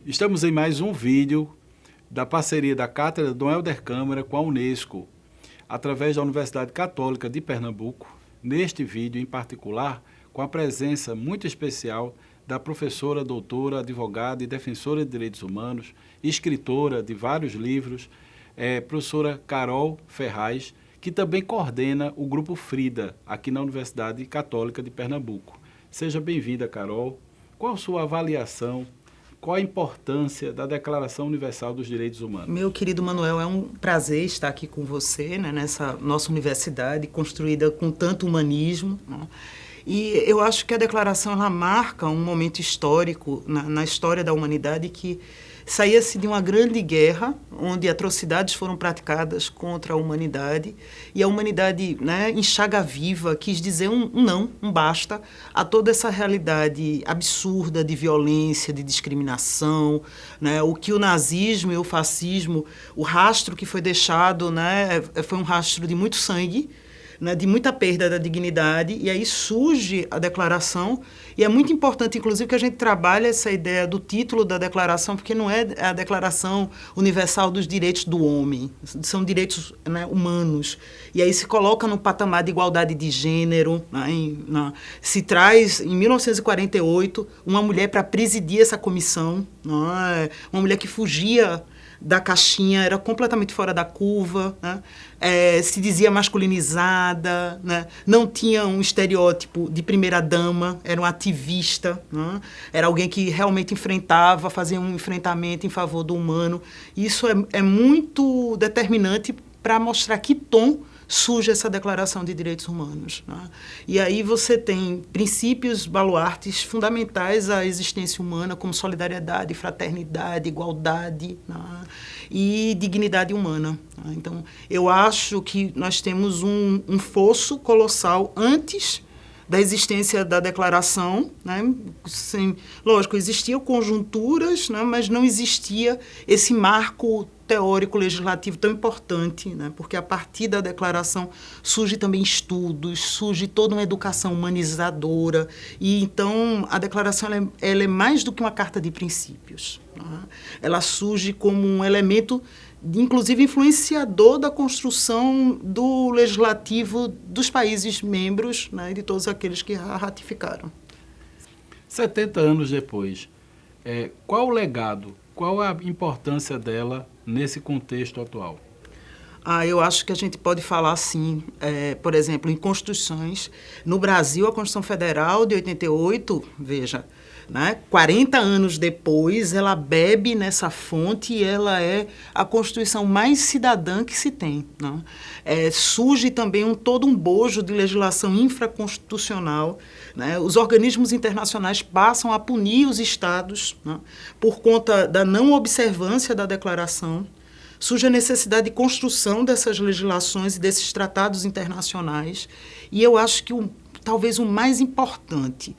Estamos em mais um vídeo da parceria da Cátedra Dom Helder Câmara com a Unesco, através da Universidade Católica de Pernambuco, neste vídeo em particular, com a presença muito especial da professora, doutora, advogada e defensora de direitos humanos, escritora de vários livros, professora Carol Ferraz, que também coordena o Grupo Frida, aqui na Universidade Católica de Pernambuco. Seja bem-vinda, Carol. Qual a sua avaliação? Qual a importância da Declaração Universal dos Direitos Humanos? Meu querido Manuel, é um prazer estar aqui com você, né, nessa nossa universidade construída com tanto humanismo, né? E eu acho que a declaração ela marca um momento histórico na história da humanidade que saía-se de uma grande guerra, onde atrocidades foram praticadas contra a humanidade, e a humanidade, né, em chaga viva, quis dizer um não, um basta, a toda essa realidade absurda de violência, de discriminação, né, o que o nazismo e o fascismo, o rastro que foi deixado, né, foi um rastro de muito sangue, né, de muita perda da dignidade, e aí surge a declaração, e é muito importante, inclusive, que a gente trabalhe essa ideia do título da declaração, porque não é a Declaração Universal dos Direitos do Homem, são direitos, né, humanos, e aí se coloca no patamar de igualdade de gênero, né, se traz, em 1948, uma mulher para presidir essa comissão, né, uma mulher que fugia da caixinha, era completamente fora da curva, né? Se dizia masculinizada, né? Não tinha um estereótipo de primeira-dama, era um ativista, né? Era alguém que realmente enfrentava, fazia um enfrentamento em favor do humano. Isso é muito determinante para mostrar que tom surge essa Declaração de Direitos Humanos, né? E aí você tem princípios baluartes fundamentais à existência humana, como solidariedade, fraternidade, igualdade, né? E dignidade humana, né? Então, eu acho que nós temos um fosso colossal antes da existência da declaração, né? Lógico, existiam conjunturas, né? Mas não existia esse marco teórico legislativo tão importante, né? Porque a partir da declaração surge também estudos, surge toda uma educação humanizadora, e então a declaração ela é mais do que uma carta de princípios, né? Ela surge como um elemento inclusive influenciador da construção do legislativo dos países membros, né, e de todos aqueles que a ratificaram. 70 anos depois, qual o legado, qual a importância dela nesse contexto atual? Eu acho que a gente pode falar assim, por exemplo, em constituições. No Brasil, a Constituição Federal de 88, veja, né, 40 anos depois, ela bebe nessa fonte e ela é a Constituição mais cidadã que se tem, né? Surge também todo um bojo de legislação infraconstitucional, né? Os organismos internacionais passam a punir os estados, né, por conta da não observância da declaração. Surge a necessidade de construção dessas legislações e desses tratados internacionais. E eu acho que talvez o mais importante,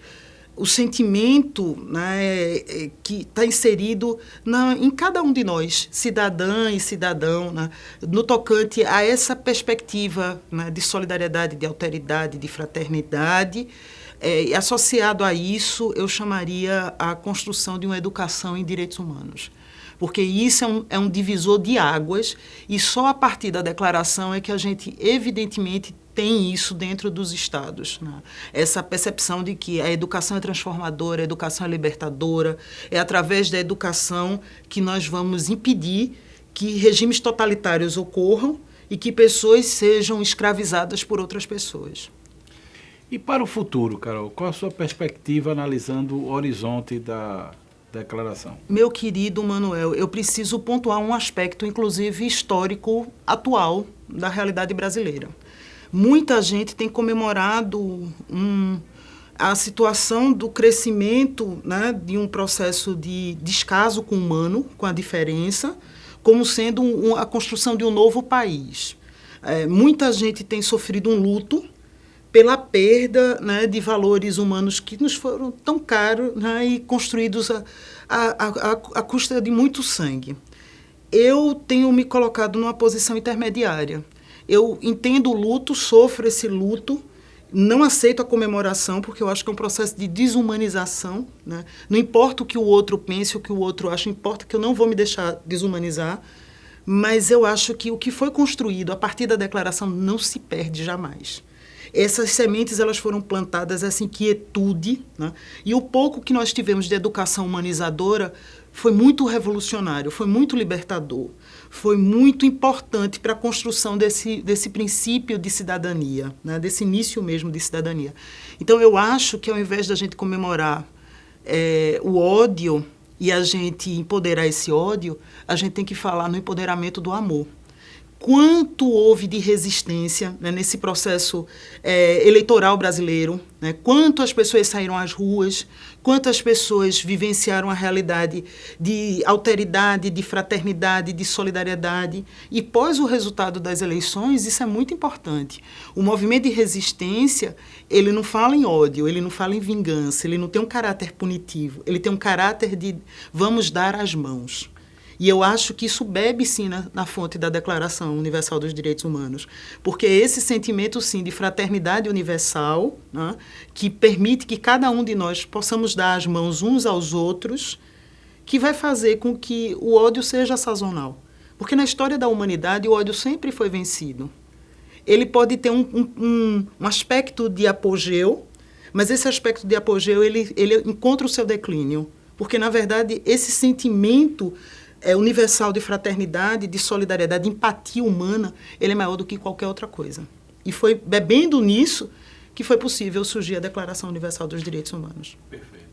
o sentimento, né, que está inserido em cada um de nós, cidadã e cidadão, né, no tocante a essa perspectiva, né, de solidariedade, de alteridade, de fraternidade. E associado a isso, eu chamaria a construção de uma educação em direitos humanos. Porque isso é um divisor de águas, e só a partir da declaração é que a gente, evidentemente, tem isso dentro dos estados, né? Essa percepção de que a educação é transformadora, a educação é libertadora, é através da educação que nós vamos impedir que regimes totalitários ocorram e que pessoas sejam escravizadas por outras pessoas. E para o futuro, Carol, qual a sua perspectiva analisando o horizonte da declaração? Meu querido Manuel, eu preciso pontuar um aspecto, inclusive histórico, atual, da realidade brasileira. Muita gente tem comemorado a situação do crescimento, né, de um processo de descaso com o humano, com a diferença, como sendo a construção de um novo país. Muita gente tem sofrido um luto pela perda, né, de valores humanos que nos foram tão caros, né, e construídos à custa de muito sangue. Eu tenho me colocado numa posição intermediária. Eu entendo o luto, sofro esse luto, Não aceito a comemoração, porque eu acho que é um processo de desumanização, né? Não importa o que o outro pense, o que o outro acha, importa que eu não vou me deixar desumanizar, mas eu acho que o que foi construído a partir da declaração não se perde jamais. Essas sementes elas foram plantadas, essa inquietude, né? E o pouco que nós tivemos de educação humanizadora foi muito revolucionário, foi muito libertador, foi muito importante para a construção desse princípio de cidadania, né? Desse início mesmo de cidadania. Então, eu acho que ao invés da gente comemorar o ódio e a gente empoderar esse ódio, a gente tem que falar no empoderamento do amor. Quanto houve de resistência, né, nesse processo eleitoral brasileiro, né? Quanto as pessoas saíram às ruas, quantas pessoas vivenciaram a realidade de alteridade, de fraternidade, de solidariedade. E pós o resultado das eleições, isso é muito importante. O movimento de resistência, ele não fala em ódio, ele não fala em vingança, ele não tem um caráter punitivo, ele tem um caráter de vamos dar as mãos. E eu acho que isso bebe, sim, na fonte da Declaração Universal dos Direitos Humanos, porque esse sentimento, sim, de fraternidade universal, né, que permite que cada um de nós possamos dar as mãos uns aos outros, que vai fazer com que o ódio seja sazonal. Porque na história da humanidade, o ódio sempre foi vencido. Ele pode ter um aspecto de apogeu, mas esse aspecto de apogeu, ele encontra o seu declínio. Porque, na verdade, esse sentimento universal de fraternidade, de solidariedade, de empatia humana, ele é maior do que qualquer outra coisa. E foi bebendo nisso que foi possível surgir a Declaração Universal dos Direitos Humanos. Perfeito.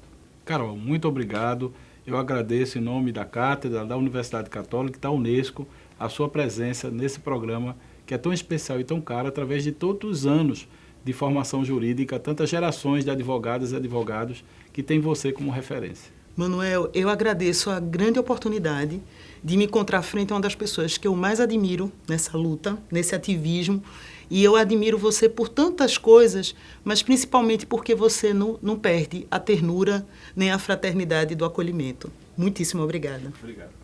Carol, muito obrigado. Eu agradeço em nome da Cátedra, da Universidade Católica e da Unesco a sua presença nesse programa que é tão especial e tão caro, através de todos os anos de formação jurídica, tantas gerações de advogadas e advogados que tem você como referência. Manuel, eu agradeço a grande oportunidade de me encontrar frente a uma das pessoas que eu mais admiro nessa luta, nesse ativismo, e eu admiro você por tantas coisas, mas principalmente porque você não perde a ternura nem a fraternidade do acolhimento. Muitíssimo obrigada. Obrigado.